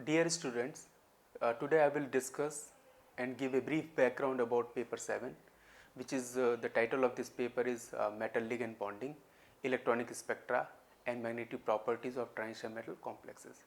Dear students, today I will discuss and give a brief background about paper 7, which is the title of this paper is Metal-Ligand bonding, electronic spectra and magnetic properties of transition metal complexes.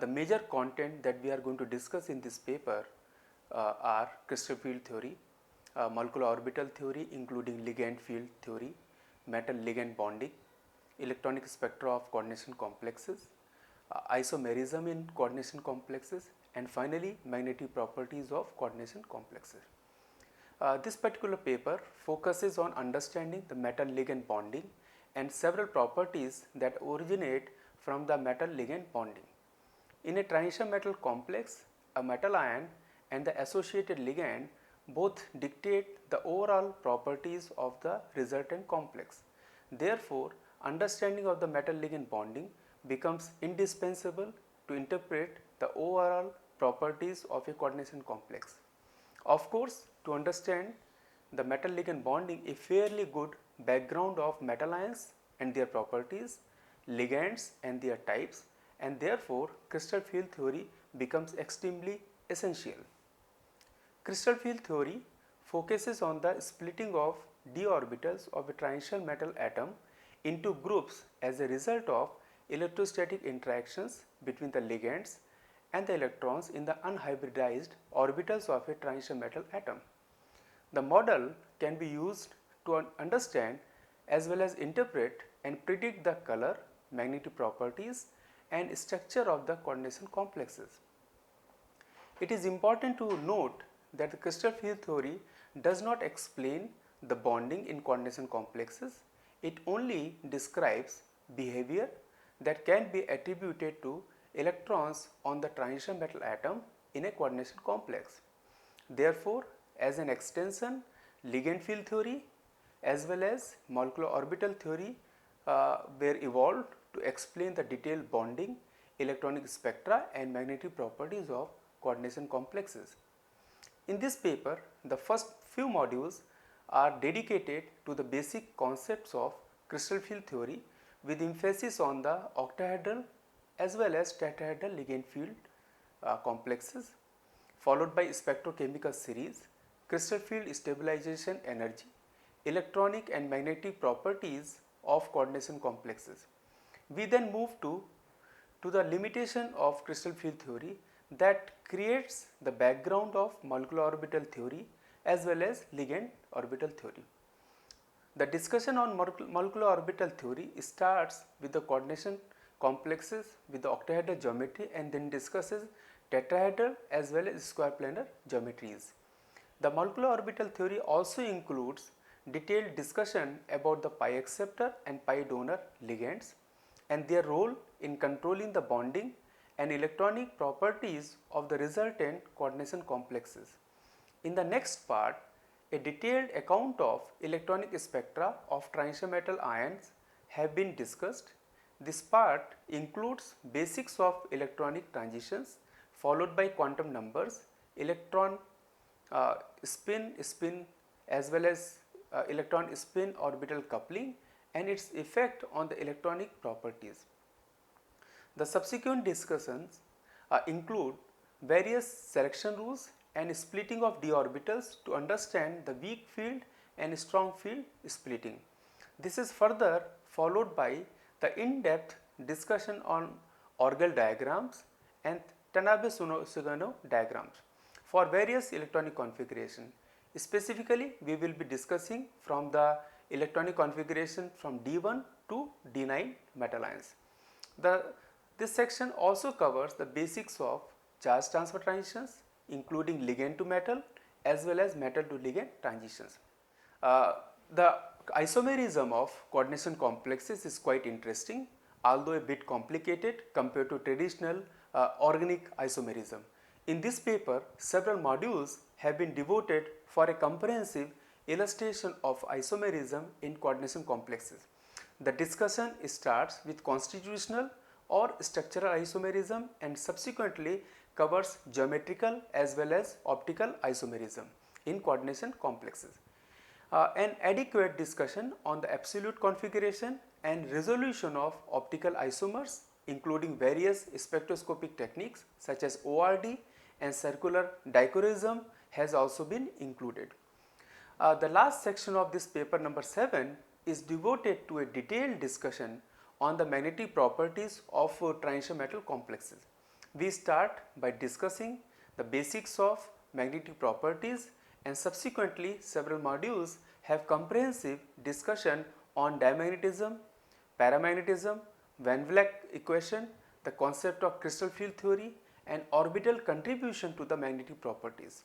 The major content that we are going to discuss in this paper are crystal field theory, molecular orbital theory including ligand field theory, metal-ligand bonding, electronic spectra of coordination complexes, isomerism in coordination complexes, and finally magnetic properties of coordination complexes. This particular paper focuses on understanding the metal-ligand bonding and several properties that originate from the metal-ligand bonding. In a transition metal complex, a metal ion and the associated ligand both dictate the overall properties of the resultant complex. Therefore, understanding of the metal-ligand bonding becomes indispensable to interpret the overall properties of a coordination complex. Of course, to understand the metal-ligand bonding, a fairly good background of metal ions and their properties, ligands and their types, and therefore crystal field theory becomes extremely essential. Crystal field theory focuses on the splitting of d-orbitals of a transition metal atom into groups as a result of electrostatic interactions between the ligands and the electrons in the unhybridized orbitals of a transition metal atom. The model can be used to understand as well as interpret and predict the color, magnetic properties and structure of the coordination complexes. It is important to note that the crystal field theory does not explain the bonding in coordination complexes. It only describes behavior that can be attributed to electrons on the transition metal atom in a coordination complex. Therefore, as an extension, ligand field theory as well as molecular orbital theory were evolved to explain the detailed bonding, electronic spectra and magnetic properties of coordination complexes. In this paper, the first few modules are dedicated to the basic concepts of crystal field theory with emphasis on the octahedral as well as tetrahedral ligand field complexes, followed by spectrochemical series, crystal field stabilization energy, electronic and magnetic properties of coordination complexes. We then move to the limitation of crystal field theory that creates the background of molecular orbital theory as well as ligand orbital theory. The discussion on molecular orbital theory starts with the coordination complexes with the octahedral geometry and then discusses tetrahedral as well as square planar geometries. The molecular orbital theory also includes detailed discussion about the pi acceptor and pi donor ligands and their role in controlling the bonding and electronic properties of the resultant coordination complexes. In the next part, a detailed account of electronic spectra of transition metal ions have been discussed. This part includes basics of electronic transitions followed by quantum numbers, electron spin as well as electron spin orbital coupling and its effect on the electronic properties. The subsequent discussions include various selection rules and splitting of d orbitals to understand the weak field and strong field splitting. This is further followed by the in-depth discussion on Orgel diagrams and Tanabe-Sugano diagrams for various electronic configuration. Specifically, we will be discussing from the electronic configuration from D1 to D9 metal ions. This section also covers the basics of charge transfer transitions including ligand to metal as well as metal to ligand transitions. The isomerism of coordination complexes is quite interesting, although a bit complicated compared to traditional organic isomerism. In this paper, several modules have been devoted for a comprehensive illustration of isomerism in coordination complexes. The discussion starts with constitutional or structural isomerism and subsequently covers geometrical as well as optical isomerism in coordination complexes. An adequate discussion on the absolute configuration and resolution of optical isomers including various spectroscopic techniques such as ORD and circular dichroism has also been included. The last section of this paper number 7 is devoted to a detailed discussion on the magnetic properties of transition metal complexes. We start by discussing the basics of magnetic properties, and subsequently several modules have comprehensive discussion on diamagnetism, paramagnetism, Van Vleck equation, the concept of crystal field theory, and orbital contribution to the magnetic properties,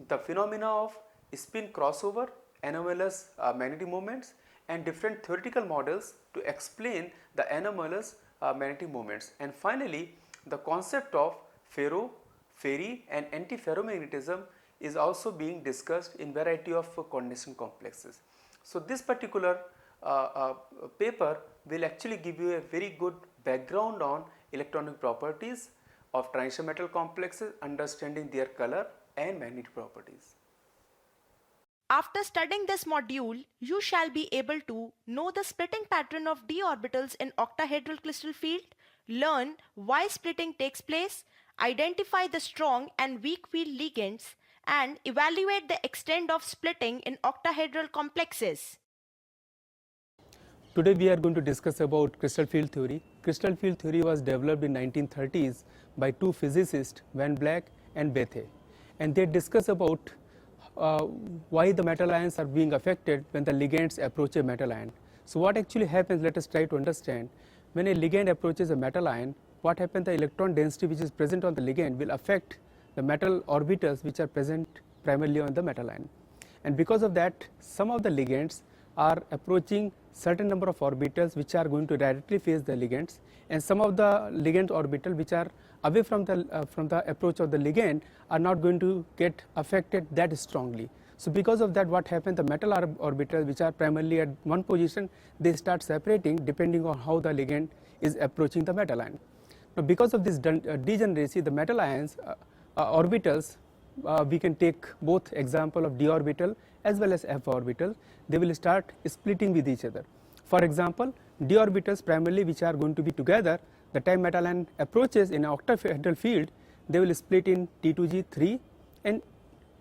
the phenomena of spin crossover, anomalous magnetic moments, and different theoretical models to explain the anomalous magnetic moments, and finally the concept of ferro, ferri and antiferromagnetism is also being discussed in variety of coordination complexes. So this particular paper will actually give you a very good background on electronic properties of transition metal complexes, understanding their color and magnetic properties. After studying this module, you shall be able to know the splitting pattern of d orbitals in octahedral crystal field, learn why splitting takes place, identify the strong and weak field ligands, and evaluate the extent of splitting in octahedral complexes. Today we are going to discuss about crystal field theory. Crystal field theory was developed in 1930s by two physicists, Van Vleck and Bethe, and they discuss about why the metal ions are being affected when the ligands approach a metal ion. So what actually happens, let us try to understand. When a ligand approaches a metal ion, what happens, the electron density which is present on the ligand will affect the metal orbitals which are present primarily on the metal ion, and because of that some of the ligands are approaching certain number of orbitals which are going to directly face the ligands, and some of the ligand orbital which are away from the approach of the ligand are not going to get affected that strongly. So because of that, what happens, the metal orbitals which are primarily at one position, they start separating depending on how the ligand is approaching the metal ion. Now because of this degeneracy, the metal ions orbitals, we can take both example of d orbital as well as f orbital, they will start splitting with each other. For example, d orbitals primarily which are going to be together, the time metal ion approaches in an octahedral field, they will split in T2g 3 and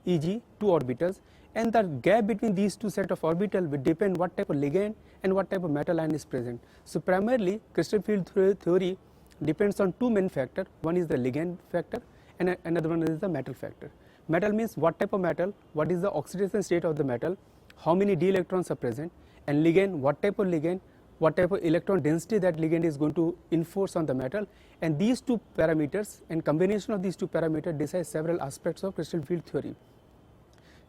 Eg 2 orbitals, and the gap between these two set of orbitals will depend what type of ligand and what type of metal ion is present. So primarily crystal field theory depends on two main factors. One is the ligand factor and another one is the metal factor. Metal means what type of metal, what is the oxidation state of the metal, how many d electrons are present, and ligand, what type of ligand, what type of electron density that ligand is going to enforce on the metal, and these two parameters and combination of these two parameters decide several aspects of crystal field theory.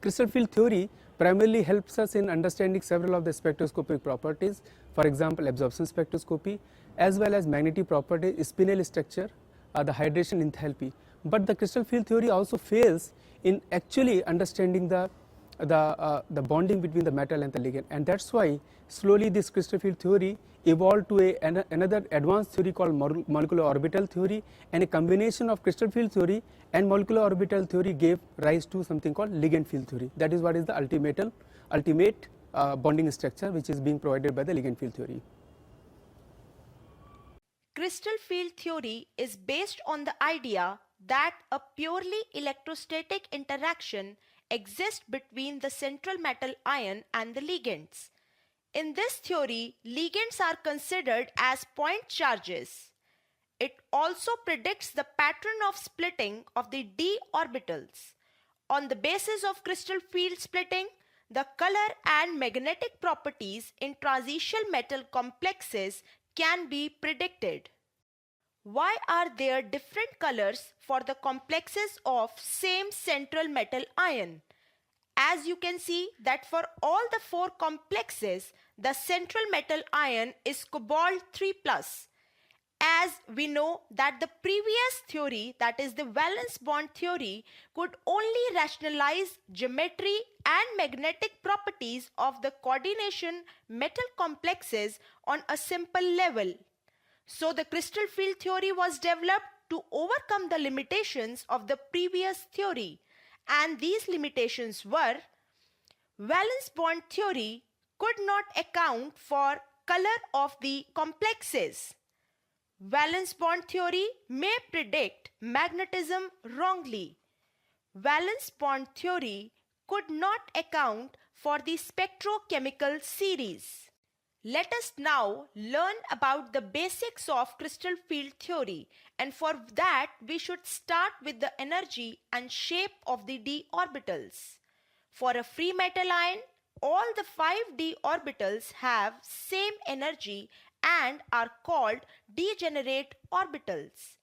Crystal field theory primarily helps us in understanding several of the spectroscopic properties, for example absorption spectroscopy, as well as magnetic properties, spinel structure, the hydration enthalpy. But the crystal field theory also fails in actually understanding the bonding between the metal and the ligand, and that's why slowly this crystal field theory evolved to another advanced theory called molecular orbital theory, and a combination of crystal field theory and molecular orbital theory gave rise to something called ligand field theory. That is what is the ultimate bonding structure which is being provided by the ligand field theory. Crystal field theory is based on the idea that a purely electrostatic interaction exists between the central metal ion and the ligands. In this theory, ligands are considered as point charges. It also predicts the pattern of splitting of the d orbitals. On the basis of crystal field splitting, the color and magnetic properties in transition metal complexes can be predicted. Why are there different colors for the complexes of same central metal ion? As you can see that for all the four complexes, the central metal ion is cobalt 3+. As we know that the previous theory, that is the valence bond theory, could only rationalize geometry and magnetic properties of the coordination metal complexes on a simple level. So the crystal field theory was developed to overcome the limitations of the previous theory, and these limitations were: valence bond theory could not account for color of the complexes. Valence bond theory may predict magnetism wrongly. Valence bond theory could not account for the spectrochemical series. Let us now learn about the basics of crystal field theory, and for that we should start with the energy and shape of the d orbitals. For a free metal ion, all the 5 d orbitals have same energy and are called degenerate orbitals.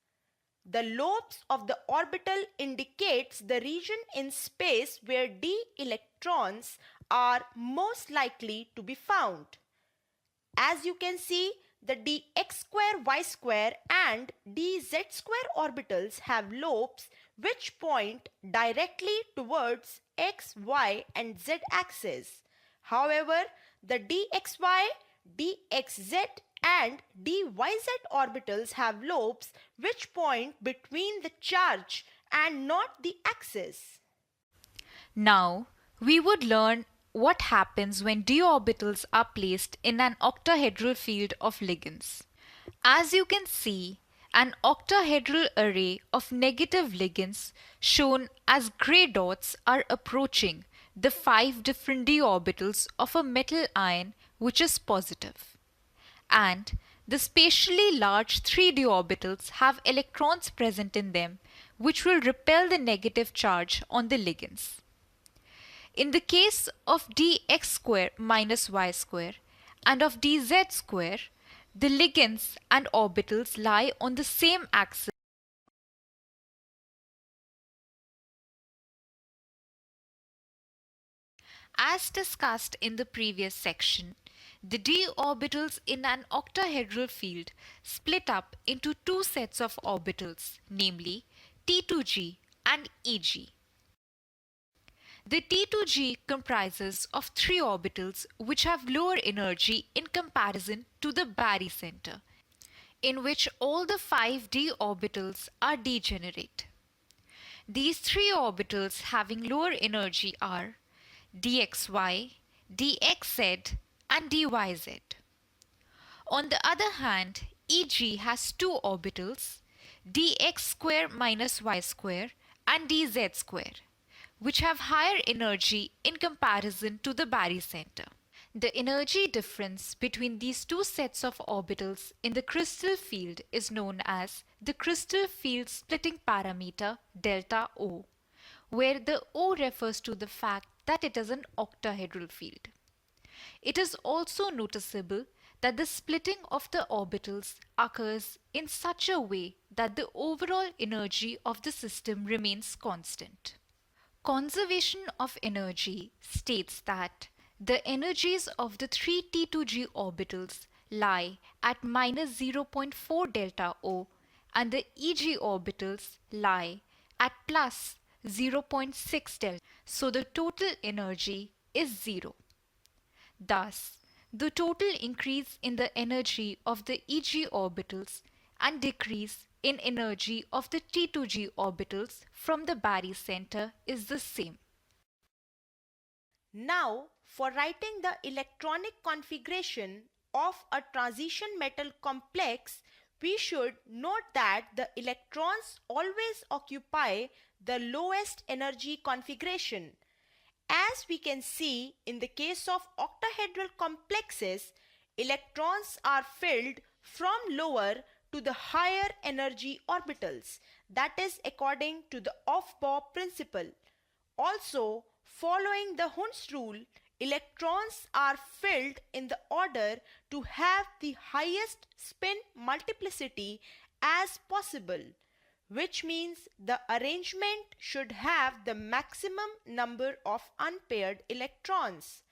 The lobes of the orbital indicates the region in space where d electrons are most likely to be found. As you can see, the dx square y square and dz square orbitals have lobes which point directly towards x, y and z axes. However, the dxy, dxz and dyz orbitals have lobes which point between the charge and not the axis. Now, we would learn what happens when d orbitals are placed in an octahedral field of ligands. As you can see, an octahedral array of negative ligands shown as grey dots are approaching the 5 different d orbitals of a metal ion which is positive. And the spatially large 3d orbitals have electrons present in them which will repel the negative charge on the ligands. In the case of dx square minus y square and of dz square, the ligands and orbitals lie on the same axis. As discussed in the previous section, the d orbitals in an octahedral field split up into two sets of orbitals, namely T2g and Eg. The T2g comprises of 3 orbitals which have lower energy in comparison to the barycenter, in which all the 5 d orbitals are degenerate. These 3 orbitals having lower energy are dxy, dxz and dyz. On the other hand, Eg has 2 orbitals, dx square minus y square and dz square, which have higher energy in comparison to the barycenter. The energy difference between these two sets of orbitals in the crystal field is known as the crystal field splitting parameter delta O, where the O refers to the fact that it is an octahedral field. It is also noticeable that the splitting of the orbitals occurs in such a way that the overall energy of the system remains constant. Conservation of energy states that the energies of the 3 T2g orbitals lie at minus 0.4 delta O and the Eg orbitals lie at plus 0.6 delta. So the total energy is 0. Thus, the total increase in the energy of the Eg orbitals and decrease in energy of the T2g orbitals from the barycenter is the same. Now, for writing the electronic configuration of a transition metal complex, we should note that the electrons always occupy the lowest energy configuration. As we can see in the case of octahedral complexes, electrons are filled from lower to the higher energy orbitals, that is according to the Aufbau principle. Also, following the Hund's rule, electrons are filled in the order to have the highest spin multiplicity as possible, which means the arrangement should have the maximum number of unpaired electrons.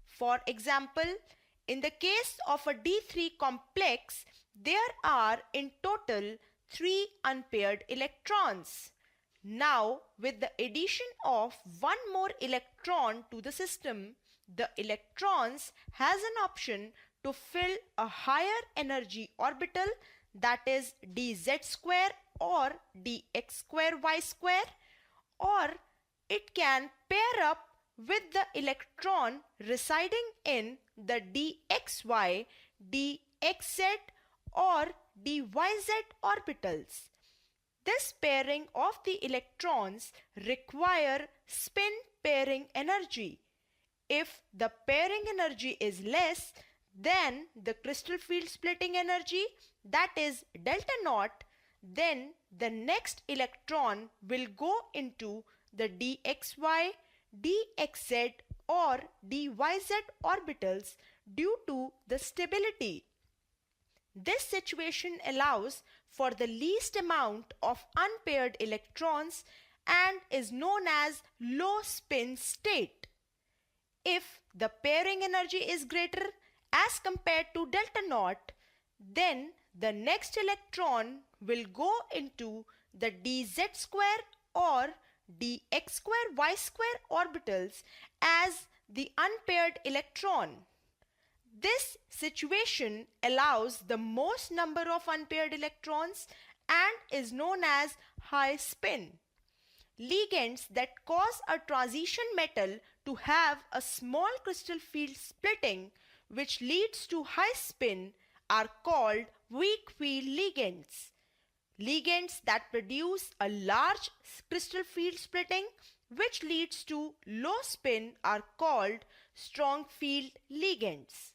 For example, in the case of a D3 complex, there are in total 3 unpaired electrons. Now, with the addition of one more electron to the system, the electrons has an option to fill a higher energy orbital, that is dz square or dx square y square, or it can pair up with the electron residing in the dxy, dxz or dyz orbitals. This pairing of the electrons require spin pairing energy. If the pairing energy is less than the crystal field splitting energy, that is delta naught, then the next electron will go into the dxy, dxz or dyz orbitals due to the stability. This situation allows for the least amount of unpaired electrons and is known as low spin state. If the pairing energy is greater as compared to delta naught, then the next electron will go into the dz square or dx square y square orbitals as the unpaired electron. This situation allows the most number of unpaired electrons and is known as high spin. Ligands that cause a transition metal to have a small crystal field splitting which leads to high spin are called weak field ligands. Ligands that produce a large crystal field splitting which leads to low spin are called strong field ligands.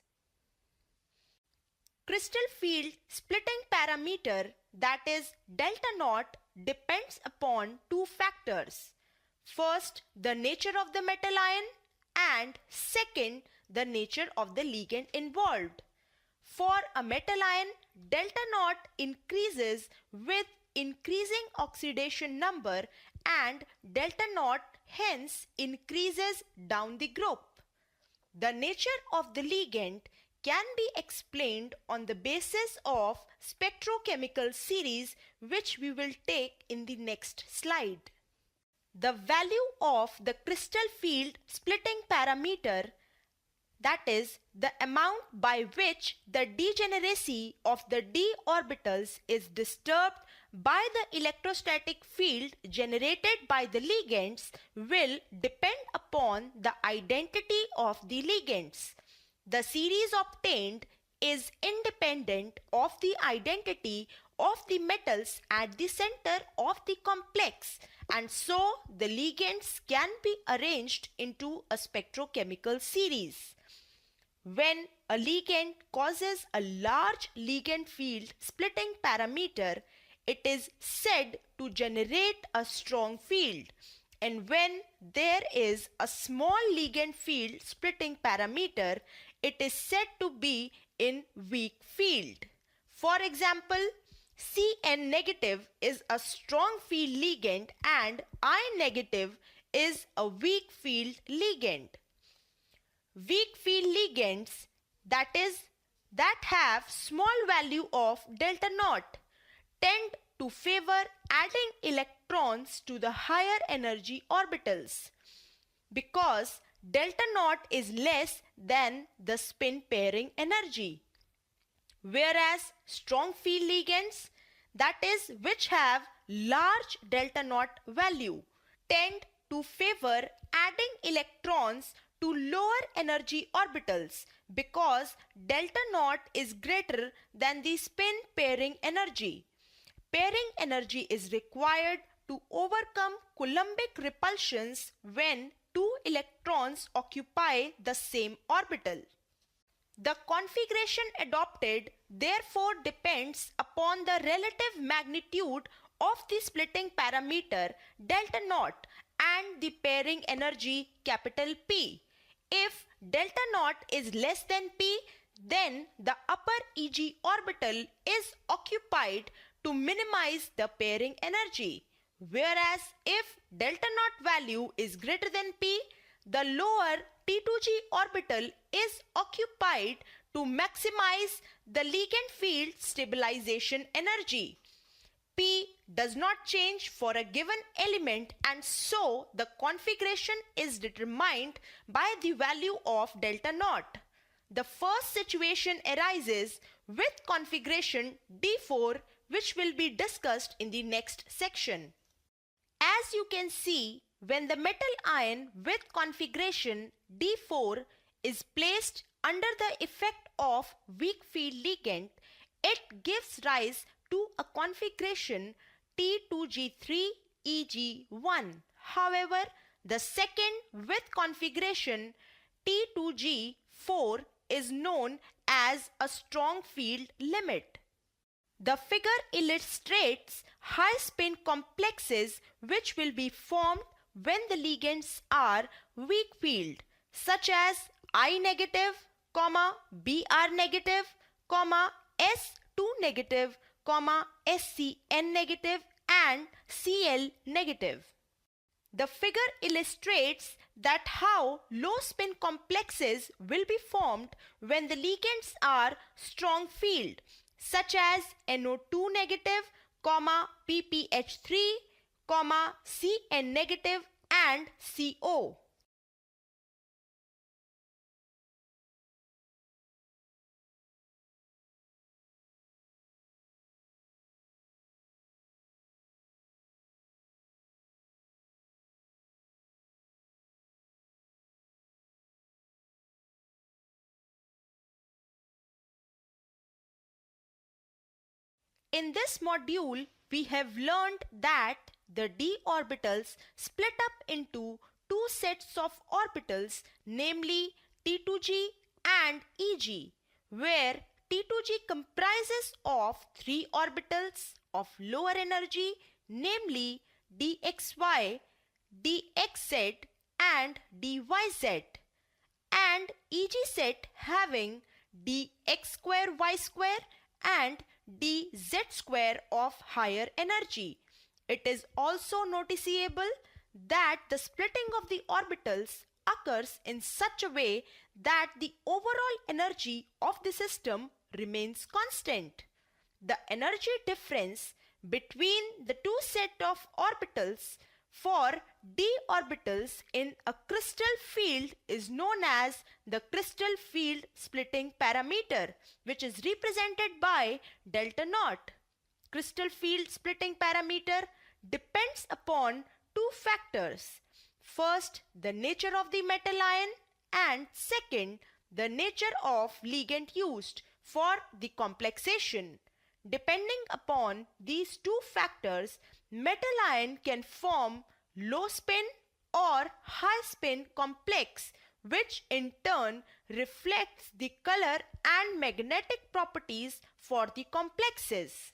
Crystal field splitting parameter, that is delta naught, depends upon two factors. First, the nature of the metal ion, and second, the nature of the ligand involved. For a metal ion, delta naught increases with increasing oxidation number and delta naught hence increases down the group. The nature of the ligand can be explained on the basis of spectrochemical series, which we will take in the next slide. The value of the crystal field splitting parameter, that is the amount by which the degeneracy of the d orbitals is disturbed by the electrostatic field generated by the ligands, will depend upon the identity of the ligands. The series obtained is independent of the identity of the metals at the center of the complex, and so the ligands can be arranged into a spectrochemical series. When a ligand causes a large ligand field splitting parameter, it is said to generate a strong field, and when there is a small ligand field splitting parameter, it is said to be in weak field. For example, Cn negative is a strong field ligand and I negative is a weak field ligand. Weak field ligands, that have small value of delta naught, tend to favor adding electrons to the higher energy orbitals because delta naught is less than the spin pairing energy. Whereas strong field ligands, that is which have large delta naught value, tend to favor adding electrons to lower energy orbitals because delta naught is greater than the spin pairing energy. Pairing energy is required to overcome Coulombic repulsions when two electrons occupy the same orbital. The configuration adopted therefore depends upon the relative magnitude of the splitting parameter delta naught and the pairing energy capital P. If delta naught is less than P, then the upper Eg orbital is occupied to minimize the pairing energy. Whereas if delta naught value is greater than P, the lower T2g orbital is occupied to maximize the ligand field stabilization energy. P does not change for a given element, and so the configuration is determined by the value of delta naught. The first situation arises with configuration D4, which will be discussed in the next section. As you can see, when the metal ion with configuration D4 is placed under the effect of weak field ligand, It gives rise to a configuration T2G3EG1. However, the second with configuration T2G4 is known as a strong field limit. The figure illustrates high spin complexes which will be formed when the ligands are weak field, such as I negative, Br negative, S2 negative, SCN negative and Cl negative. The figure illustrates that how low spin complexes will be formed when the ligands are strong field, such as NO2 negative, PPH3, Cn negative and CO. In this module, we have learned that the d orbitals split up into two sets of orbitals, namely T2g and Eg, where T2g comprises of three orbitals of lower energy, namely dxy, dxz and dyz, and Eg set having dx square y square and dz square of higher energy. It is also noticeable that the splitting of the orbitals occurs in such a way that the overall energy of the system remains constant. The energy difference between the two sets of orbitals for d orbitals in a crystal field is known as the crystal field splitting parameter, which is represented by delta naught. Crystal field splitting parameter depends upon two factors. First, the nature of the metal ion, and second, the nature of ligand used for the complexation. Depending upon these two factors, metal ion can form low spin or high spin complex, which in turn reflects the color and magnetic properties for the complexes.